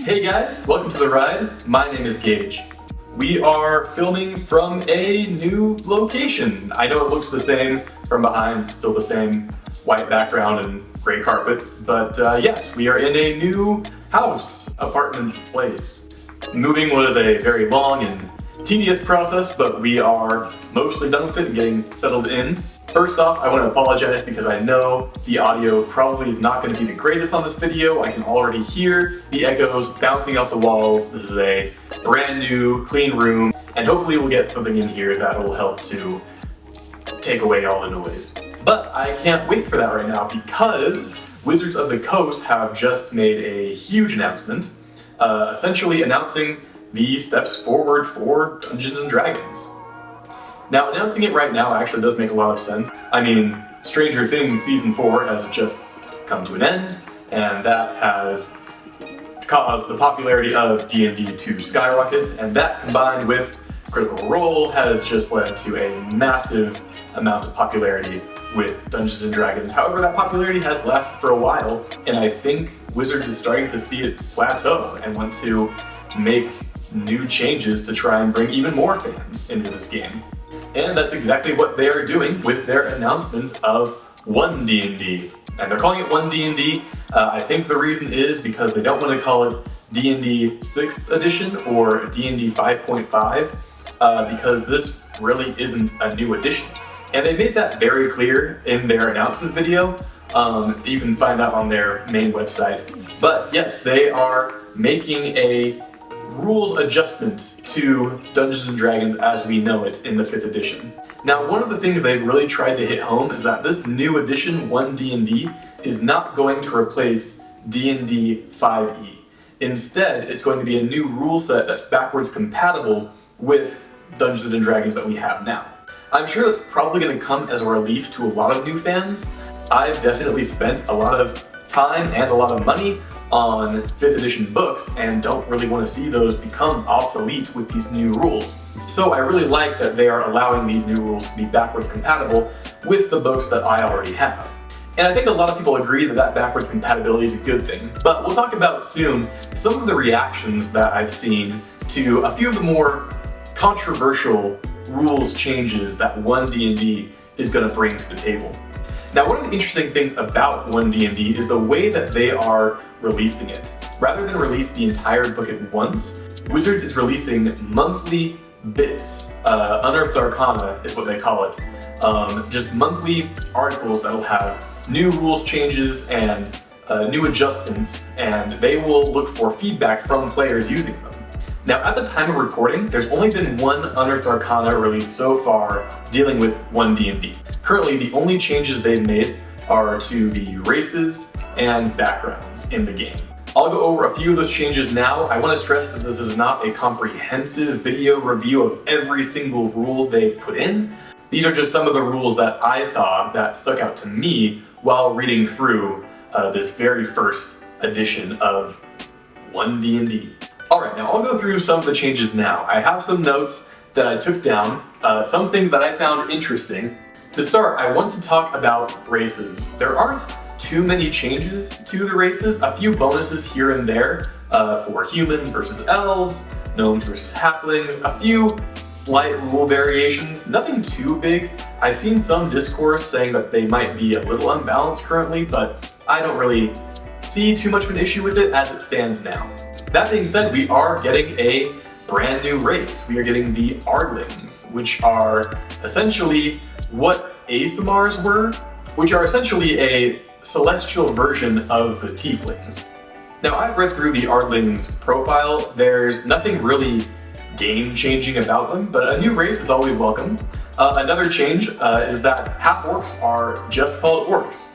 Hey guys, welcome to the ride. My name is Gage. We are filming from a new location. I know it looks the same from behind, it's still the same white background and gray carpet, but yes, we are in a new house, apartment place. Moving was a very long and tedious process, but we are mostly done with it and getting settled in. First off, I want to apologize because I know the audio probably is not going to be the greatest on this video. I can already hear the echoes bouncing off the walls. This is a brand new, clean room, and hopefully we'll get something in here that will help to take away all the noise. But I can't wait for that right now because Wizards of the Coast have just made a huge announcement, essentially announcing the steps forward for Dungeons & Dragons. Now, announcing it right now actually does make a lot of sense. I mean, Stranger Things Season 4 has just come to an end, and that has caused the popularity of D&D to skyrocket, and that combined with Critical Role has just led to a massive amount of popularity with Dungeons & Dragons. However, that popularity has lasted for a while, and I think Wizards is starting to see it plateau and want to make new changes to try and bring even more fans into this game. And that's exactly what they are doing with their announcement of 1D&D. And they're calling it 1D&D. I think the reason is because they don't want to call it D&D 6th edition or D&D 5.5 because this really isn't a new edition. And they made that very clear in their announcement video. You can find that on their main website. But yes, they are making a rules adjustments to Dungeons & Dragons as we know it in the 5th edition. Now, one of the things they've really tried to hit home is that this new edition, 1D&D, is not going to replace D&D 5e. Instead, it's going to be a new rule set that's backwards compatible with Dungeons & Dragons that we have now. I'm sure that's probably going to come as a relief to a lot of new fans. I've definitely spent a lot of time and a lot of money on 5th edition books and don't really want to see those become obsolete with these new rules. So I really like that they are allowing these new rules to be backwards compatible with the books that I already have. And I think a lot of people agree that that backwards compatibility is a good thing, but we'll talk about soon some of the reactions that I've seen to a few of the more controversial rules changes that 1D&D is going to bring to the table. Now, one of the interesting things about 1D&D is the way that they are releasing it. Rather than release the entire book at once, Wizards is releasing monthly bits. Unearthed Arcana is what they call it. Just monthly articles that will have new rules changes and new adjustments, and they will look for feedback from players using them. Now, at the time of recording, there's only been one Unearthed Arcana released so far dealing with 1D&D. Currently, the only changes they've made are to the races and backgrounds in the game. I'll go over a few of those changes now. I want to stress that this is not a comprehensive video review of every single rule they've put in. These are just some of the rules that I saw that stuck out to me while reading through this very first edition of 1D&D. Alright, now I'll go through some of the changes now. I have some notes that I took down, some things that I found interesting. To start, I want to talk about races. There aren't too many changes to the races, a few bonuses here and there for humans versus elves, gnomes versus halflings, a few slight rule variations, nothing too big. I've seen some discourse saying that they might be a little unbalanced currently, but I don't really see too much of an issue with it as it stands now. That being said, we are getting a brand new race. We are getting the Ardlings, which are essentially what Aasimars were, which are essentially a celestial version of the Tieflings. Now, I've read through the Ardlings' profile. There's nothing really game-changing about them, but a new race is always welcome. Another change is that half-orcs are just called orcs.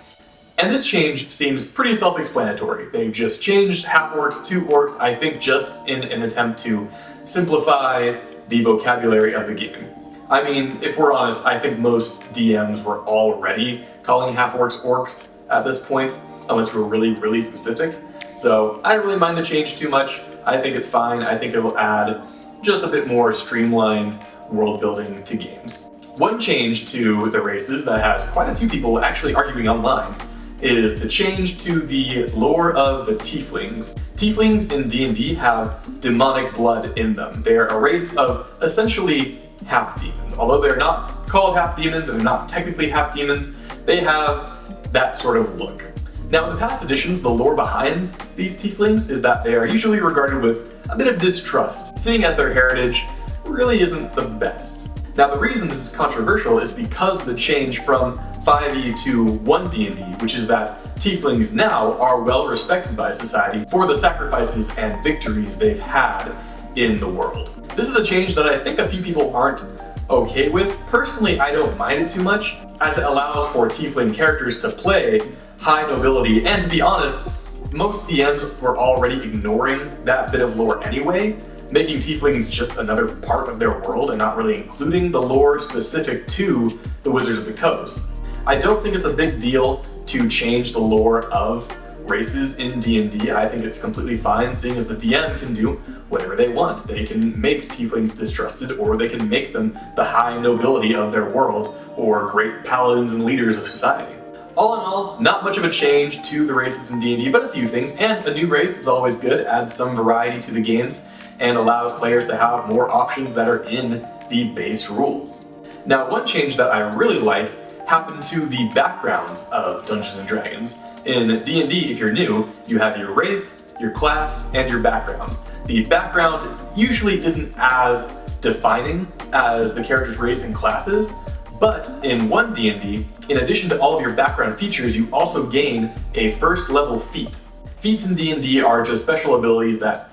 And this change seems pretty self-explanatory. They've just changed half-orcs to orcs, I think just in an attempt to simplify the vocabulary of the game. I mean, if we're honest, I think most DMs were already calling half-orcs orcs at this point, unless we're really, really specific. So I don't really mind the change too much. I think it's fine. I think it will add just a bit more streamlined world building to games. One change to the races that has quite a few people actually arguing online is the change to the lore of the Tieflings. Tieflings in D&D have demonic blood in them. They're a race of essentially half-demons. Although they're not called half-demons and they're not technically half-demons, they have that sort of look. Now, in the past editions, the lore behind these Tieflings is that they are usually regarded with a bit of distrust, seeing as their heritage really isn't the best. Now, the reason this is controversial is because of the change from 5e to 1D&D, which is that Tieflings now are well respected by society for the sacrifices and victories they've had in the world. This is a change that I think a few people aren't okay with. Personally, I don't mind it too much, as it allows for Tiefling characters to play high nobility, and to be honest, most DMs were already ignoring that bit of lore anyway, making Tieflings just another part of their world and not really including the lore specific to the Wizards of the Coast. I don't think it's a big deal to change the lore of races in D&D. I think it's completely fine, seeing as the DM can do whatever they want. They can make Tieflings distrusted, or they can make them the high nobility of their world, or great paladins and leaders of society. All in all, not much of a change to the races in D&D, but a few things, and a new race is always good, adds some variety to the games, and allows players to have more options that are in the base rules. Now, one change that I really like happened to the backgrounds of Dungeons & Dragons. In D&D, if you're new, you have your race, your class, and your background. The background usually isn't as defining as the character's race and classes, but in 1D&D, in addition to all of your background features, you also gain a first level feat. Feats in D&D are just special abilities that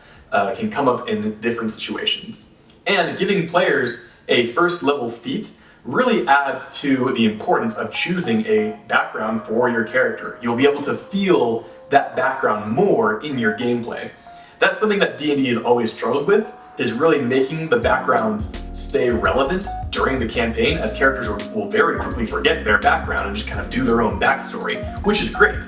can come up in different situations. And giving players a first level feat really adds to the importance of choosing a background for your character. You'll be able to feel that background more in your gameplay. That's something that D&D has always struggled with, is really making the backgrounds stay relevant during the campaign, as characters will very quickly forget their background and just kind of do their own backstory, which is great.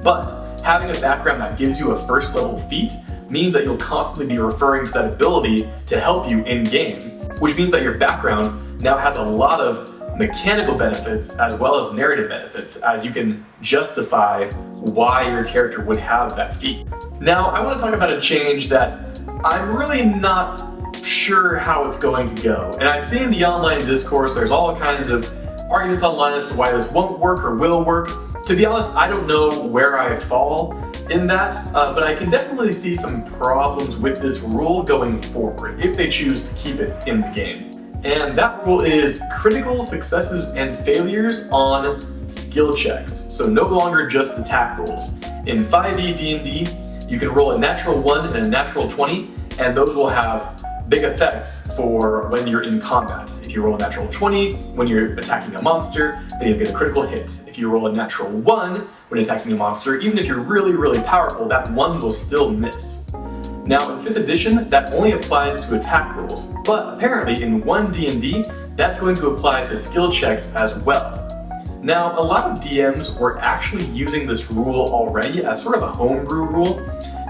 But having a background that gives you a first level feat means that you'll constantly be referring to that ability to help you in game, which means that your background now has a lot of mechanical benefits as well as narrative benefits, as you can justify why your character would have that feat. Now, I want to talk about a change that I'm really not sure how it's going to go. And I've seen the online discourse, there's all kinds of arguments online as to why this won't work or will work. To be honest, I don't know where I fall in that, but I can definitely see some problems with this rule going forward if they choose to keep it in the game. And that rule is critical successes and failures on skill checks, so no longer just attack rolls. In 5e D&D, you can roll a natural 1 and a natural 20, and those will have big effects for when you're in combat. If you roll a natural 20 when you're attacking a monster, then you'll get a critical hit. If you roll a natural 1 when attacking a monster, even if you're really, really powerful, that 1 will still miss. Now, in 5th edition, that only applies to attack rolls, but apparently in 1D&D, that's going to apply to skill checks as well. Now, a lot of DMs were actually using this rule already as sort of a homebrew rule,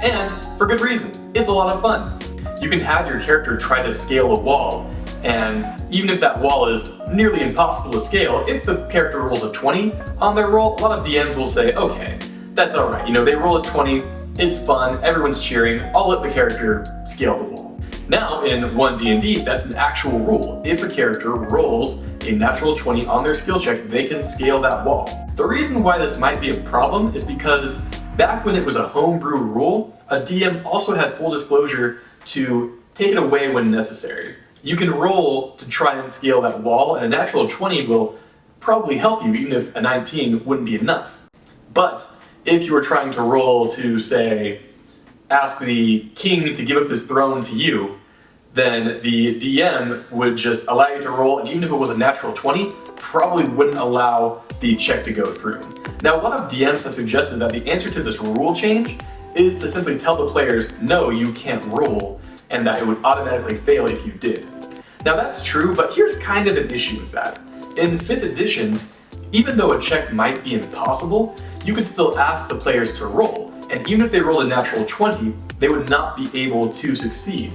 and for good reason. It's a lot of fun. You can have your character try to scale a wall, and even if that wall is nearly impossible to scale, if the character rolls a 20 on their roll, a lot of DMs will say, okay, that's alright, you know, they roll a 20, it's fun, everyone's cheering, I'll let the character scale the wall. Now, in 1D&D, that's an actual rule. If a character rolls a natural 20 on their skill check, they can scale that wall. The reason why this might be a problem is because back when it was a homebrew rule, a DM also had full disclosure to take it away when necessary. You can roll to try and scale that wall, and a natural 20 will probably help you, even if a 19 wouldn't be enough. But if you were trying to roll to, say, ask the king to give up his throne to you, then the DM would just allow you to roll, and even if it was a natural 20, probably wouldn't allow the check to go through. Now, a lot of DMs have suggested that the answer to this rule change is to simply tell the players, no, you can't roll, and that it would automatically fail if you did. Now, that's true, but here's kind of an issue with that. In 5th edition, even though a check might be impossible, you could still ask the players to roll, and even if they rolled a natural 20, they would not be able to succeed.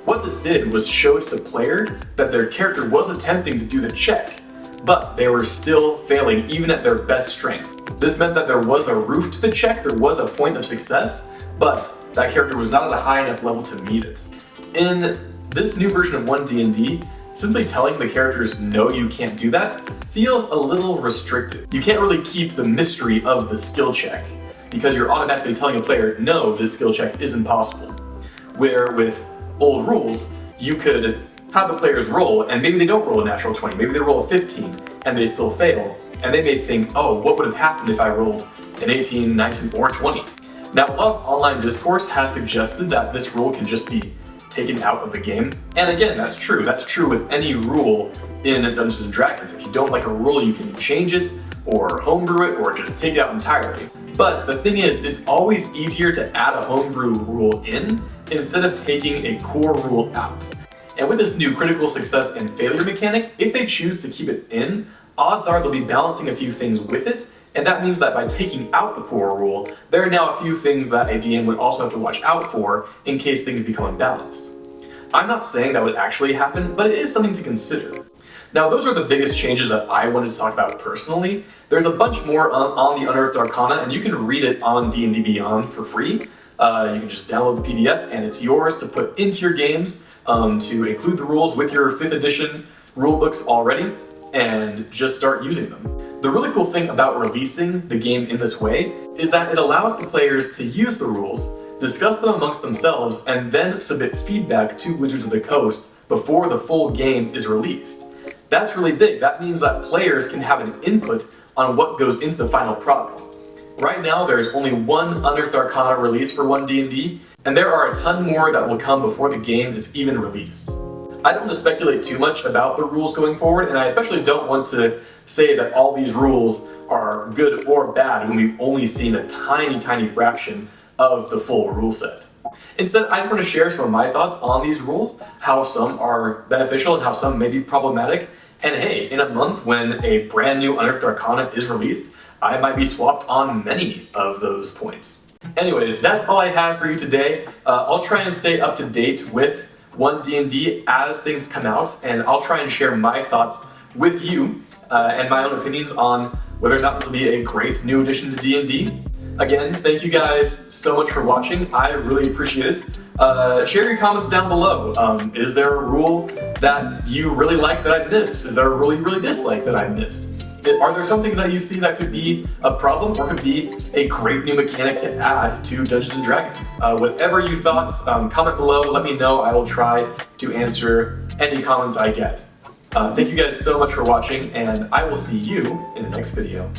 What this did was show to the player that their character was attempting to do the check, but they were still failing even at their best strength. This meant that there was a roof to the check, there was a point of success, but that character was not at a high enough level to meet it. In this new version of 1D&D, simply telling the characters no, you can't do that feels a little restricted. You can't really keep the mystery of the skill check because you're automatically telling a player, no, this skill check isn't possible. Where with old rules, you could have the players roll, and maybe they don't roll a natural 20, maybe they roll a 15, and they still fail, and they may think, oh, what would have happened if I rolled an 18, 19, or 20? Now, a lot of online discourse has suggested that this rule can just be taken out of the game, and again, that's true. That's true with any rule in Dungeons & Dragons. If you don't like a rule, you can change it, or homebrew it, or just take it out entirely. But the thing is, it's always easier to add a homebrew rule in instead of taking a core rule out. And with this new critical success and failure mechanic, if they choose to keep it in, odds are they'll be balancing a few things with it, and that means that by taking out the core rule, there are now a few things that a DM would also have to watch out for in case things become imbalanced. I'm not saying that would actually happen, but it is something to consider. Now, those are the biggest changes that I wanted to talk about personally. There's a bunch more on the Unearthed Arcana, and you can read it on D&D Beyond for free. You can just download the PDF, and it's yours to put into your games, to include the rules with your 5th edition rulebooks already, and just start using them. The really cool thing about releasing the game in this way is that it allows the players to use the rules, discuss them amongst themselves, and then submit feedback to Wizards of the Coast before the full game is released. That's really big. That means that players can have an input on what goes into the final product. Right now, there's only one Unearthed Arcana release for 1D&D, and there are a ton more that will come before the game is even released. I don't want to speculate too much about the rules going forward, and I especially don't want to say that all these rules are good or bad when we've only seen a tiny fraction of the full rule set. Instead, I just want to share some of my thoughts on these rules, how some are beneficial and how some may be problematic. And hey, in a month when a brand new Unearthed Arcana is released, I might be swapped on many of those points. Anyways, that's all I have for you today. I'll try and stay up to date with 1D&D as things come out, and I'll try and share my thoughts with you and my own opinions on whether or not this will be a great new addition to D&D. Again, thank you guys so much for watching. I really appreciate it. Share your comments down below. Is there a rule that you really like that I missed? Is there a rule you really dislike that I missed? Are there some things that you see that could be a problem or could be a great new mechanic to add to Dungeons & Dragons? Whatever you thought, comment below, let me know. I will try to answer any comments I get. Thank you guys so much for watching, and I will see you in the next video.